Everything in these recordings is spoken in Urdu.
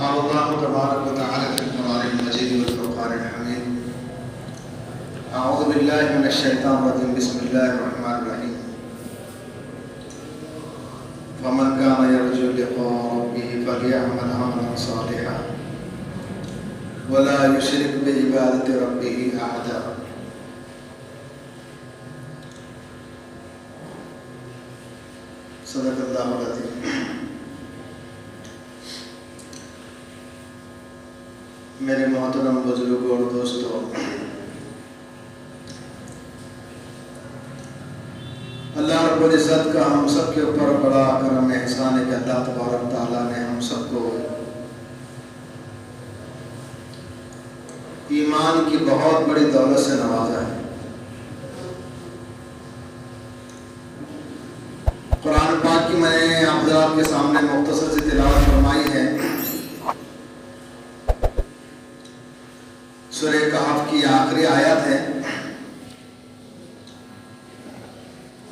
قال الله تبارك وتعالى في القرآن المجيد والفرقان الحميد أعوذ بالله من الشيطان الرجيم بسم الله الرحمن الرحيم فمن كان يرجو لقاء ربه فليعمل عملا صالحا ولا يشرك بعبادة ربه أحدا صدق اللہ العظیم۔ میرے محترم بزرگوں اور دوستوں، اللہ رب العزت کا ہم سب کے اوپر بڑا کرم احسان ہے کہ اللہ تبارک تعالیٰ نے ہم سب کو ایمان کی بہت بڑی دولت سے نوازا ہے۔ قرآن پاک کی میں نے آپ حضرات کے سامنے مختصر سی تلاوت فرمائی ہے۔ سورہ کہف کی آخری آیت ہے،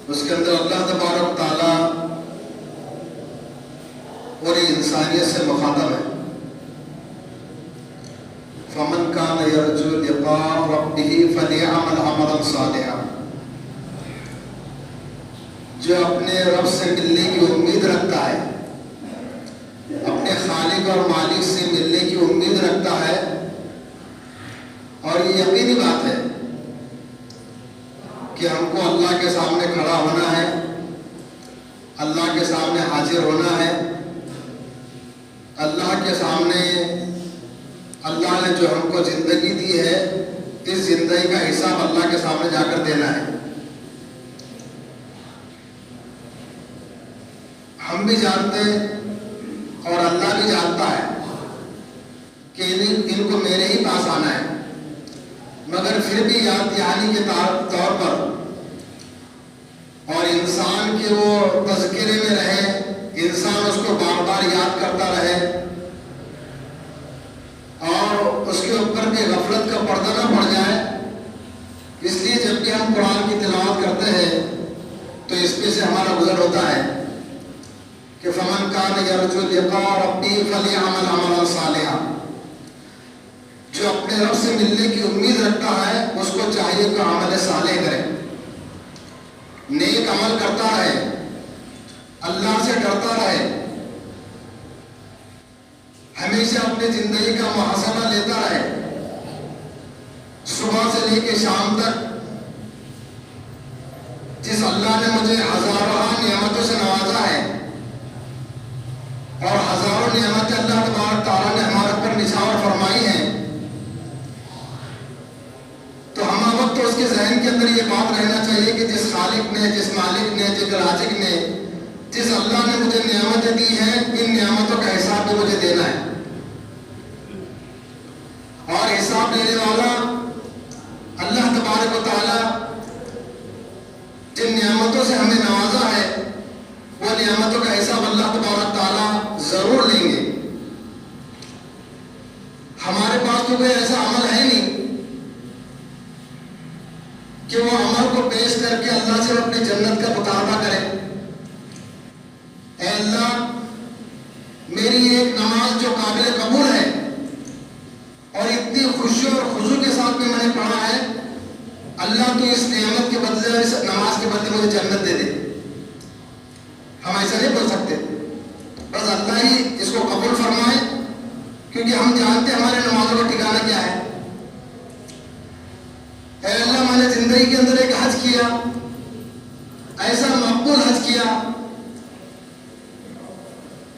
اس کے اندر اللہ تبارک تعالیٰ پوری انسانیت سے مخاطب ہے۔ فَمَنْ كَانَ يَرْجُو لِقَاءَ رَبِّهِ فَلْيَعْمَلْ عَمَلًا صَالِحًا، جو اپنے رب سے ملنے کی امید رکھتا ہے، اپنے خالق اور مالک سے ملنے کی امید رکھتا ہے، اور یہ یقینی بات ہے کہ ہم کو اللہ کے سامنے کھڑا ہونا ہے، اللہ کے سامنے حاضر ہونا ہے، اللہ کے سامنے اللہ نے جو ہم کو زندگی دی ہے، اس زندگی کا حساب اللہ کے سامنے جا کر دینا ہے۔ ہم بھی جانتے اور اللہ بھی جانتا ہے کہ ان کو میرے ہی پاس آنا ہے، مگر پھر بھی یاد دہانی کے طور پر اور انسان کے وہ تذکرے میں رہے، انسان اس کو بار بار یاد کرتا رہے اور اس کے اوپر بھی غفلت کا پردہ نہ پڑ جائے۔ اس لیے جب بھی ہم قرآن کی تلاوت کرتے ہیں تو اس پہ سے ہمارا گزر ہوتا ہے کہ فَمَنْ كَانَ يَرْجُو لِقَاءَ رَبِّهِ فَلْيَعْمَلْ عَمَلًا صَالِحًا، جو اپنے رب سے ملنے کی امید رکھتا ہے اس کو چاہیے کہ عمل صالح کرے، نیک عمل کرتا رہے، اللہ سے ڈرتا رہے، ہمیشہ اپنی زندگی کا محاسبہ لیتا رہے، صبح سے لے کے شام تک جس اللہ نے مجھے ہزاروں نعمتوں سے نوازا ہے اور ہزاروں نعمتیں اللہ تبارک تعالیٰ نے ہمارے اوپر نثار فرمائی ہیں، تو ہم وقت تو اس کے ذہن کے اندر یہ بات رہنا چاہیے کہ جس خالق نے، جس مالک نے، جس رازق نے، جس اللہ نے مجھے نعمتیں دی ہیں، ان نعمتوں کا حساب بھی مجھے دینا ہے، اور حساب دینے والا اللہ تبارک و تعالیٰ جن نعمتوں سے ہمیں نوازا ہے وہ نعمتوں کا حساب اللہ تبارک تعالیٰ ضرور لیں گے۔ ہمارے پاس تو کوئی ایسا عمل ہے نہیں کہ وہ عمل کو پیش کر کے اللہ سے اپنی جنت کا مطالبہ کرے۔ اے اللہ، میری ایک نماز جو قابل قبول ہے اور اتنی خوشی اور خضوع کے ساتھ میں نے پڑھا ہے، اللہ تو اس نعمت کے بدلے، اس نماز کے بدلے مجھے جنت دے دے۔ ہم ایسا نہیں بول سکتے، بس اللہ ہی اس کو قبول فرمائے، کیونکہ ہم جانتے ہمارے نمازوں کا ٹھکانہ کیا ہے۔ اے اللہ، میں نے زندگی کے اندر ایک حج کیا، ایسا مقبول حج کیا،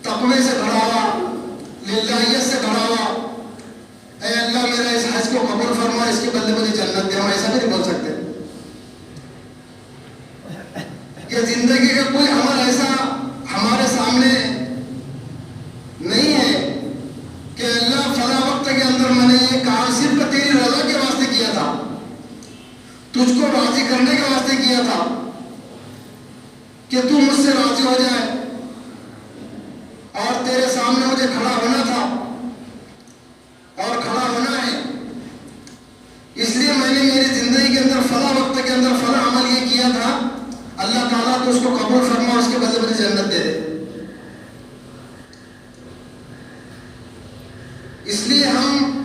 تقوی سے بھرا ہوا، للہیت سے بھرا ہوا، اے اللہ میرا اس حج کو قبول فرما، اس کے بدلے مجھے جنت دے۔ ہم ایسا بھی نہیں بول سکتے۔ یہ زندگی کا کوئی عمل ایسا ہمارے سامنے نہیں ہے کہ اللہ فلاں وقت کے اندر میں نے یہ کام صرف تیری رضا کے واسطے کیا تھا، تجھ کو راضی کرنے کے واسطے کیا تھا کہ تو مجھ سے راضی ہو جائے، اور تیرے سامنے مجھے کھڑا ہونا تھا اور کھڑا ہونا ہے، اس لیے میں نے میری زندگی کے اندر فلاں وقت کے اندر فلاں عمل یہ کیا تھا، اللہ تعالیٰ تو اس کو قبول فرما، اس کے بدلے مجھے جنت دے دے۔ اس لیے ہم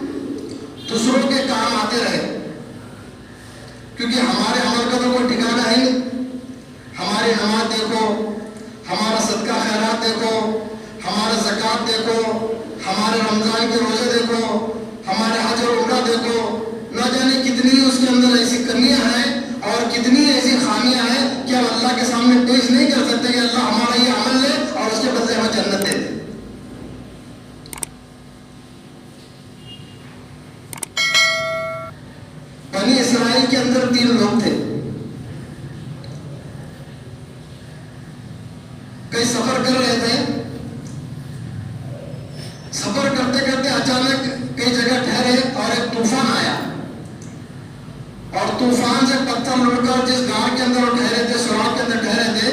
دوسروں کے کام آتے رہے، کیونکہ ہمارے عمل کا تو کوئی ٹھکانا ہے نہیں. ہماری نماز دیکھو، ہمارا صدقہ خیرات دیکھو، ہمارا زکوٰۃ دیکھو، ہمارے رمضان کے روزے دیکھو، ہمارے حج اور عمرہ دیکھو، نہ جانے کتنی اس کے اندر ایسی کمیاں ہیں اور کتنی ایسی خامیاں ہیں کہ ہم اللہ کے سامنے پیش نہیں کر سکتے کہ اللہ ہمارا یہ عمل لے اور اس کے بدلے ہمیں جنت دے دے. بنی اسرائیل کے اندر 3 لوگ تھے. کئی سفر کر رہے تھے، سفر کرتے کرتے اچانک کئی جگہ ٹھہرے اور ایک طوفان آیا، اور طوفان سے پتھر لوٹ کر جس گار کے اندر وہ ٹھہرے تھے، سوراخ کے اندر ٹھہرے تھے،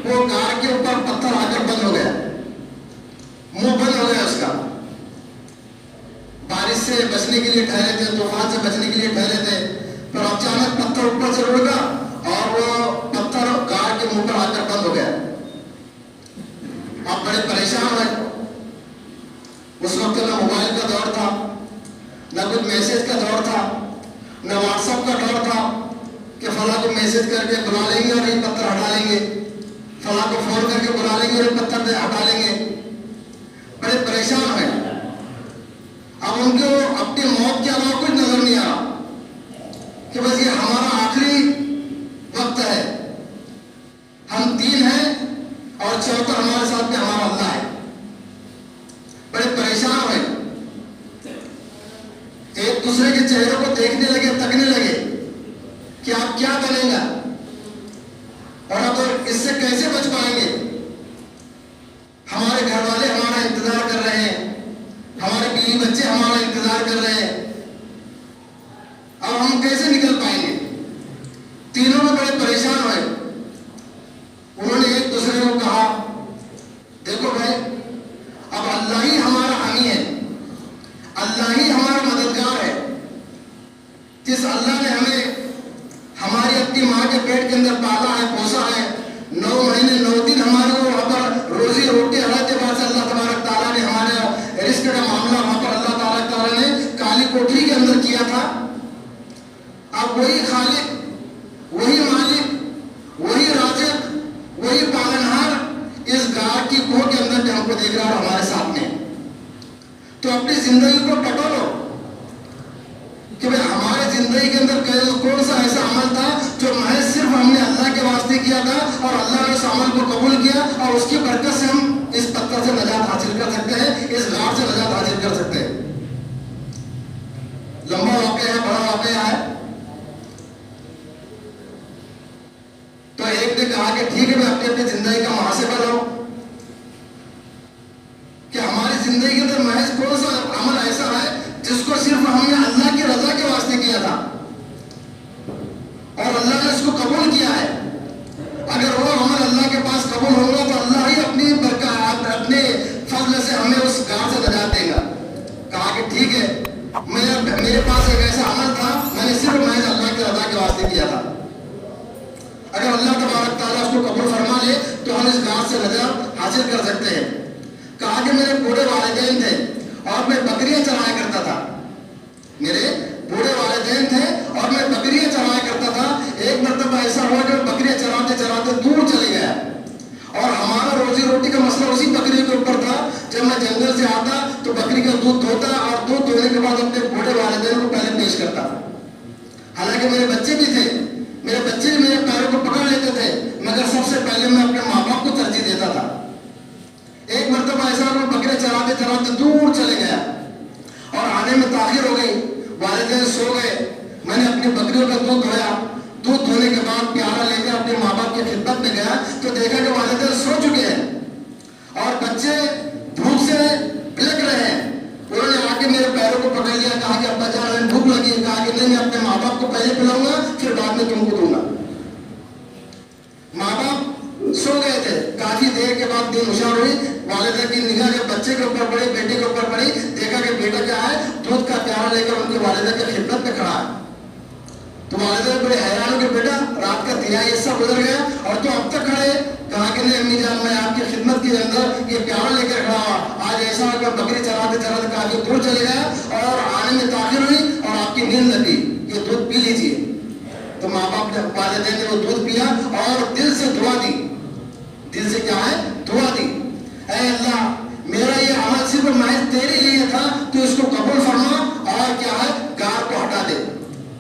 وہ گار کے اوپر پتھر آ کر بند ہو گیا، منہ بند ہو گیا اس کا. بارش سے بچنے کے لیے ٹھہرے تھے، طوفان سے بچنے کے لیے ٹھہرے تھے، پر اچانک پتھر اوپر سے اڑ گیا اور وہ پتھر گار کے منہ پر آ کر بند ہو گیا. آپ بڑے پریشان ہوئے. اس وقت نہ موبائل کا دور تھا، نہ کچھ میسج کا دور تھا، نہ واٹس ایپ کا دور تھا کہ فلاں کو میسج کر کے بلا لیں گے اور یہ پتھر ہٹا لیں گے، فلاں کو فون کر کے بلا لیں گے اور یہ پتھر ہٹا لیں گے. بڑے پریشان ہوئے. اب ان کو اپنی موت کے علاوہ کچھ نظر نہیں آ رہا کہ بس یہ ہمارا آخری وقت ہے. ہم 3 ہیں اور چوتھا ہمارے ساتھ میں ہمارا اللہ ہے. بڑے پریشان ہوئے. ایک دوسرے کے چہروں کو دیکھنے لگے، تکنے لگے کہ آپ کیا بنے گا اور اب اس سے کیسے بچ پائیں گے. ہمارے گھر والے ہمارا انتظار کر رہے ہیں، ہمارے بیوی بچے ہمارا انتظار کر رہے ہیں، اب ہم کیسے نکل پائیں گے. تینوں میں بڑے پریشان ہوئے. انہوں نے ایک دوسرے کو کہا، دیکھو بھائی، اب اللہ ہی ہمارا حامی ہے، اللہ ہی ہمارا مددگار ہے. جس اللہ نے ہمیں ہماری اپنی ماں کے پیٹ کے اندر پالا ہے، پوسا ہے، 9 مہینے 9 دن ہمارے وہاں پر روزی روٹی حالت کے بعد سے اللہ تبارک تعالیٰ نے ہمارے رزق کا معاملہ وہاں پر اللہ تبارک تعالیٰ نے کالی کوٹری کے اندر کیا تھا. اب وہی خالق، وہی مالک، وہی رازق، وہی پالنہار اس گار کی کوہ کے اندر ہم کو دیکھ رہا ہے ہمارے سامنے. تو اپنی زندگی کو ٹٹولو کہ بھئی ہمارے زندگی کے اندر کون سا ایسا عمل تھا جو محض صرف ہم نے اللہ کے واسطے کیا تھا اور اللہ نے اس عمل کو قبول کیا اور اس کی برکت سے ہم اس پتھر سے نجات حاصل کر سکتے ہیں، اس غار سے نجات حاصل کر سکتے ہیں. لمبا واقعہ ہے، بڑا واقعہ ہے. تو ایک نے کہا کہ ٹھیک ہے، میں اپنی زندگی کا محاسبہ لوں کہ ہماری زندگی کے اندر محض کون سا عمل ایسا ہے جس کو صرف ہم نے اللہ کی رضا کے واسطے کیا تھا اور اللہ نے اس کو قبول کیا ہے. اگر وہ عمل اللہ کے پاس قبول ہوگا تو اللہ ہی اپنی برکات، اپنے فضل سے ہمیں اس گار سے نجات دے گا. کہا کہ ٹھیک ہے، میرے پاس ایک ایسا عمل تھا، میں نے صرف محض اللہ کی رضا کے واسطے کیا تھا. اگر اللہ تبارک تعالیٰ اس کو قبول فرما لے تو ہم اس گار سے نجات حاصل کر سکتے ہیں. کہا کہ میرے بوڑھے والدین تھے اور میں بکریاں چرایا کرتا تھا. میرے بوڑھے والدین تھے اور میں بکریاں چرایا کرتا تھا. ایک مرتبہ ایسا ہوا کہ میں بکریاں چراتے چراتے دور چلے گیا اور ہمارا روزی روٹی کا مسئلہ اسی بکری کے اوپر تھا. جب میں جنگل سے آتا تو بکری کا دودھ دھوتا اور دودھ دھونے کے بعد اپنے بوڑھے والدین کو پہلے پیش کرتا. حالانکہ میرے بچے بھی تھے، میرے بچے بھی میرے پیروں کو پکڑ لیتے تھے، مگر سب سے پہلے میں اپنے ماں باپ کو ترجیح دیتا تھا. ایک مرتبہ ایسا میں بکرے چراتے چراتے دور چلے گیا اور آنے میں تاخیر ہو گئی. والدین سو گئے. میں نے اپنی بکریوں کا دودھ دھویا. دودھ دھونے کے بعد پیالہ لے کر اپنے ماں باپ کی خدمت میں گیا تو دیکھا کہ والدین سو چکے ہیں اور بچے بھوک سے بلک رہے ہیں. انہوں نے آ کے میرے پیروں کو پکڑ لیا، کہا کہ ابا جان ہمیں بھوک لگی ہے. کہا کہ نہیں، میں اپنے ماں باپ کو پہلے پلاؤں گا پھر بعد میں تم کو دوں گا. ماں باپ سو گئے تھے. کافی دیر کے بعد دن ہوشیار ہوئی. والدہ کی نگاہ جب بچے کے اوپر پڑی، بیٹے کے اوپر پڑی، دیکھا کہ بیٹا کیا ہے، دودھ کا پیالہ لے کر ان کی والدہ کی خدمت میں کھڑا ہے. تو والدہ بڑے حیران ہو کہ بیٹا رات کا 3 حصہ گزر گیا اور تو اب تک کھڑے. کہا کہ نہیں امی جان میں آپ کی خدمت کے اندر یہ پیارا لے کر کھڑا ہوا. آج ایسا ہوا کہ بکری چراتے چراتے کافی دور چلے گیا اور آنے میں تاخیر ہوئی اور آپ کی نیند لگی, یہ دودھ پی لیجیے. تو ماں باپ نے والدین نے وہ دودھ پیا اور دل سے دعا دی. دل سے کیا ہے؟ دعا دی. اے اللہ میرا یہ عمل صرف محض تیرے لیے تھا, تو اس کو قبول فرما اور کیا ہے گار کو ہٹا دے.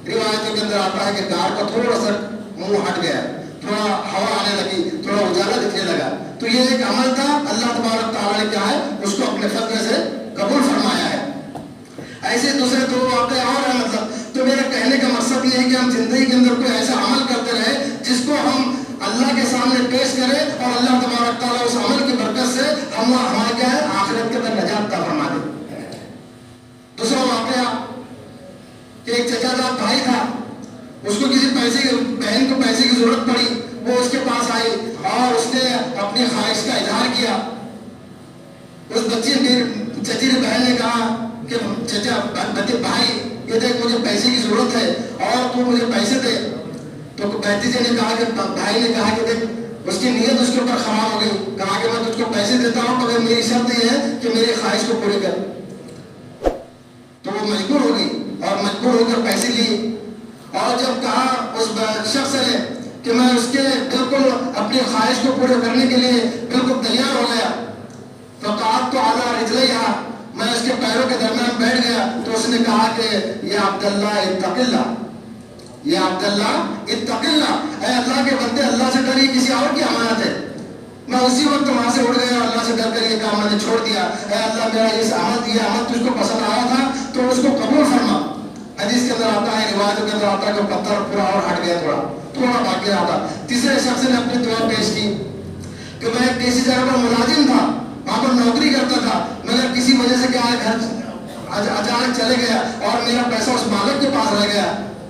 روایتوں کے اندر آتا ہے کہ گار کا تھوڑا سا منہ ہٹ گیا, تھوڑا ہوا آنے لگی, تھوڑا اجالا دکھنے لگا. تو یہ ایک عمل تھا, اللہ تبارک تعالیٰ نے کیا ہے اس کو اپنے فضل سے قبول فرمایا ہے. ایسے دوسرے دو واقعے اور ہیں. مطلب تو میرا کہنے کا مقصد یہ ہے کہ ہم زندگی کے اندر کوئی ایسا عمل کرتے رہے جس کو ہم اللہ کے سامنے پیش کریں اور اللہ تبارک تعالیٰ اس عمل کی برکت سے ہمارا کیا ہے آخرت کے اندر نجات عطا فرما دے. دوسرا واقعہ کہ ایک چچا جات بھائی تھا, اس کو کسی بہن کو پیسے کی ضرورت پڑی. وہ اس کے پاس آئی اور اس نے اپنی خواہش کا اظہار کیا. اس چچی بہن نے کہا کہ چچا بھائی یہ دیکھ مجھے پیسے کی ضرورت ہے اور تو مجھے پیسے دے. تو بھتیجے نے کہا کہ بھائی نے کہا کہ دیکھ اس کی نیت اس کے اوپر خراب ہو گئی. کہا کہ میں تجھ کو پیسے دیتا ہوں مگر میری شرط یہ ہے کہ میری خواہش کو پوری کر. تو وہ مجبور ہو گئی اور مجبور ہو کر پیسے لیے. اور جب کہا اس شخص نے کہ میں اس کے بالکل اپنی خواہش کو پورے کرنے کے لیے بالکل تیار ہو گیا, فقعدت تو اعلیٰ رجلیہا, میں اس کے پیروں کے درمیان بیٹھ گیا. تو اس نے کہا کہ یا عبداللہ اتق اللہ, یا عبداللہ اتق اللہ, اے اللہ کے بندے اللہ سے ڈر, یہ کسی اور کی امانت ہے. میں اسی وقت وہاں سے اٹھ گیا اور اللہ سے ڈر کر یہ کام میں نے چھوڑ دیا. اے اللہ میرا یہ عمل تجھ کو پسند آیا تھا تو اس کو قبول فرما. حدیث کے اندر آتا ہے, روایتوں کے اندر آتا ہے کہ پتھر پورا اور ہٹ گیا, تھوڑا باقی رہا تھا. تیسرے شخص نے اپنی دعا پیش کی کہ میں کسی جگہ پر ملازم تھا, وہاں پر نوکری کرتا تھا, مگر کسی وجہ سے کیا ہے گھر اچانک چلے گیا اور میرا پیسہ اس مالک کے پاس رہ گیا.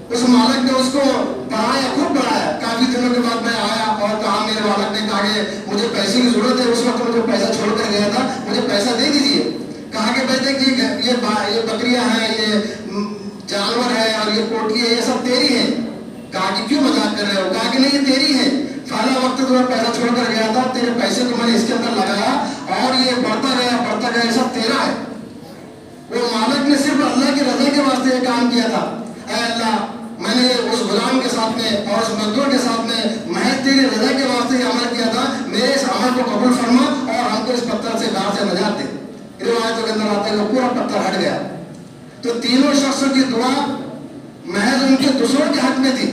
اس مالک نے اس کو پڑھایا, خوب پڑھایا. کافی دنوں کے بعد میں آیا اور کہا, میرے مالک نے کہا کہ مجھے پیسے کی ضرورت ہے, اس وقت مجھے پیسہ چھوڑ کر گیا تھا, مجھے پیسہ دے دیجیے. کہا کہ بھائی دیکھیے یہ بکریاں ہیں, یہ جانور ہے اور یہ پوٹی ہے, یہ سب تیری ہے. کہا کہ کیوں مذاق کر رہے ہو؟ کہا کہ نہیں یہ تیری ہے, فلاں وقت تمہیں پیسہ چھوڑ کر گیا تھا, تیرے پیسے کو میں نے اس کے اندر لگایا اور یہ بڑھتا گیا, یہ سب تیرا ہے. وہ مالک نے صرف اللہ کی رضا کے واسطے یہ کام کیا تھا. اے اللہ میں نے اس غلام کے ساتھ میں اور اس مزدور کے ساتھ میں محض تیری رضا کے واسطے یہ عمل کیا تھا, میرے اس عمل کو قبول فرما اور ہم کو اس پتھر سے گار سے نجات دے. روایتوں کے اندر آتا ہے کہ پورا پتھر ہٹ گیا. تو تینوں شخصوں کی دعا محض ان کے دوسروں کے حق میں تھی.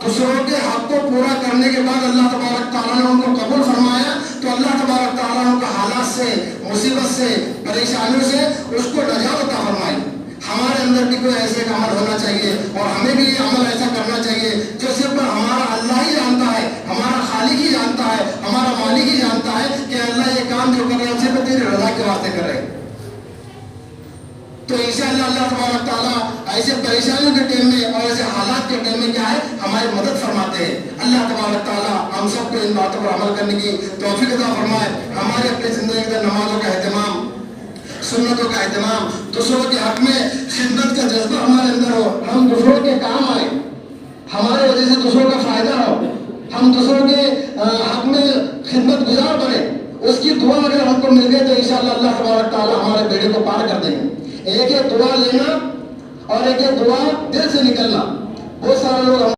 دوسروں کے حق کو پورا کرنے کے بعد اللہ تبارک تعالیٰ نے ان کو قبول فرمایا. تو اللہ تبارک تعالیٰ نے ان کو حالات سے, مصیبت سے, پریشانیوں سے اس کو نجات عطا فرمائی. ہمارے اندر بھی کوئی ایسے ایک عمل ہونا چاہیے اور ہمیں بھی یہ عمل ایسا کرنا چاہیے جو صرف ہمارا اللہ ہی جانتا ہے, ہمارا خالق ہی جانتا ہے, ہمارا مالک ہی جانتا ہے کہ اللہ یہ کام جو کر رہے ہیں صرف تیری رضا کے واسطے کر رہے ہیں. تو انشاءاللہ اللہ تبارک تعالیٰ ایسے پریشانیوں کے ٹائم میں اور ایسے حالات کے ٹائم میں کیا ہے ہماری مدد فرماتے ہیں. اللہ تبارک تعالیٰ ہم سب کو ان باتوں پر عمل کرنے کی توفیق عطا فرمائے. ہمارے اپنی زندگی کے نمازوں کا اہتمام, سنتوں کا اہتمام, دوسروں کے حق میں خدمت کا جذبہ ہمارے اندر ہو, ہم دوسروں کے کام آئے, ہمارے وجہ سے دوسروں کا فائدہ ہو, ہم دوسروں کے حق میں خدمت گزار بنے. اس کی دعا اگر ہم کو مل گئی تو انشاءاللہ اللہ تبارک تعالیٰ ہمارے بیڑے کو پار کر دیں گے. ایک دعا لینا اور ایک دعا دل سے نکلنا. بہت سارے لوگ